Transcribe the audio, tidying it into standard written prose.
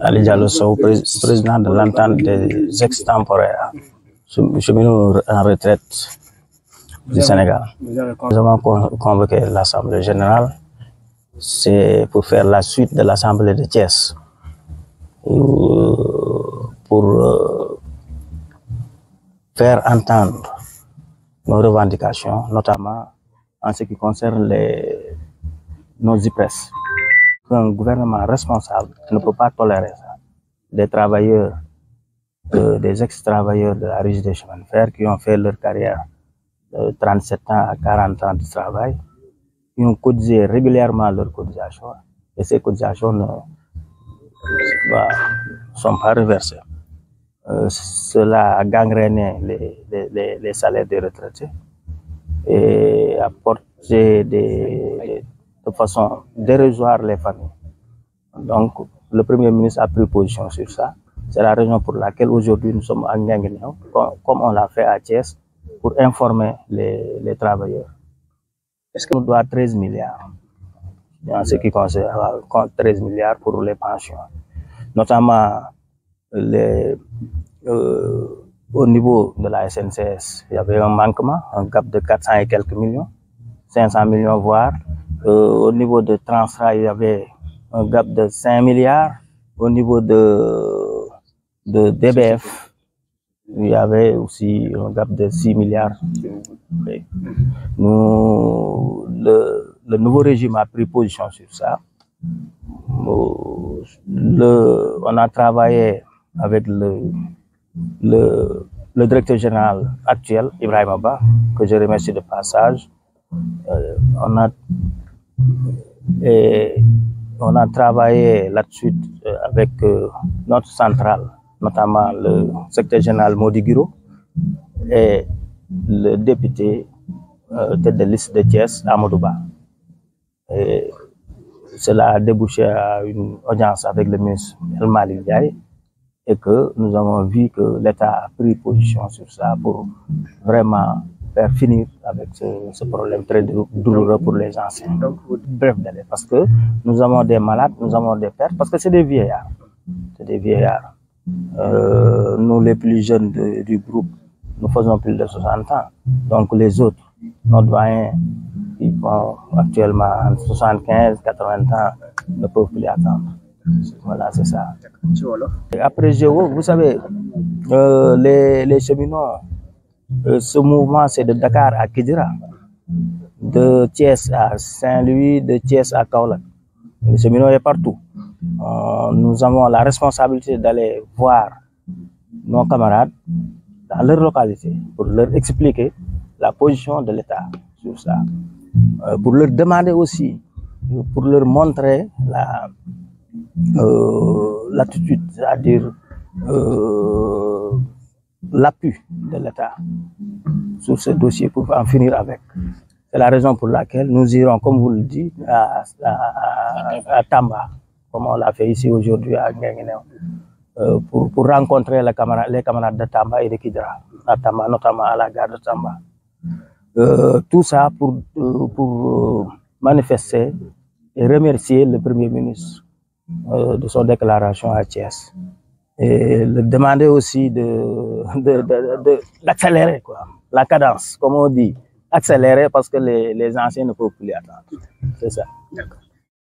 Ali Diallo Sow, président de l'entente des extemporaires, cheminots en retraite du Sénégal. Nous avons convoqué l'Assemblée générale, c'est pour faire la suite de l'Assemblée de Thiès, pour faire entendre nos revendications, notamment en ce qui concerne nos IPRES. Un gouvernement responsable ne peut pas tolérer ça. Des travailleurs, des ex-travailleurs de la Régie des chemins de fer qui ont fait leur carrière de 37 ans à 40 ans de travail, qui ont cotisé régulièrement leurs cotisations, et ces cotisations ne sont pas reversées. Cela a gangréné les salaires des retraités et a porté de façon dérisoire les familles. Donc, le Premier ministre a pris position sur ça. C'est la raison pour laquelle aujourd'hui nous sommes à Nguinguinéo, comme on l'a fait à Thiès, pour informer les travailleurs. Est-ce qu'on doit 13 milliards en ce qui concerne 13 milliards pour les pensions, notamment au niveau de la SNCS, il y avait un manquement, un gap de 400 et quelques millions, 500 millions voire. Au niveau de Transra, il y avait un gap de 5 milliards. Au niveau de DBF, il y avait aussi un gap de 6 milliards. Le nouveau régime a pris position sur ça. On a travaillé avec le directeur général actuel, Ibrahim Abba, que je remercie de passage. On a travaillé là-dessus avec notre centrale, notamment le secrétaire général Modi Guiro et le député tête de liste de Thiès, Amadou Ba. Et cela a débouché à une audience avec le ministre El Malick Ndiaye et que nous avons vu que l'État a pris position sur ça pour vraiment faire finir avec ce problème très douloureux pour les anciens. Donc, bref délai, parce que nous avons des malades, nous avons des pertes, parce que c'est des vieillards. C'est des vieillards. Nous, les plus jeunes du groupe, nous faisons plus de 60 ans. Donc, les autres, nos doyens, qui ont actuellement entre 75 et 80 ans, ne peuvent plus attendre. Voilà, c'est ça. Et après Géo, vous savez, les cheminots, ce mouvement, c'est de Dakar à Kidira, de Thiès à Saint-Louis, de Thiès à Kaolack. Les cheminots est partout. Nous avons la responsabilité d'aller voir nos camarades dans leur localité pour leur expliquer la position de l'État sur ça. Pour leur demander aussi, pour leur montrer l'attitude, c'est-à-dire l'appui de l'État sur ce dossier pour en finir avec. C'est la raison pour laquelle nous irons, comme vous le dites, à Tamba, comme on l'a fait ici aujourd'hui à Nguinguinéo, pour rencontrer les camarades de Tamba et de Kidira, à Tamba, notamment à la gare de Tamba. Tout ça pour manifester et remercier le Premier ministre de son déclaration à Thiès. Et le demander aussi d'accélérer la cadence, comme on dit, accélérer parce que les anciens ne peuvent plus attendre. C'est ça. D'accord.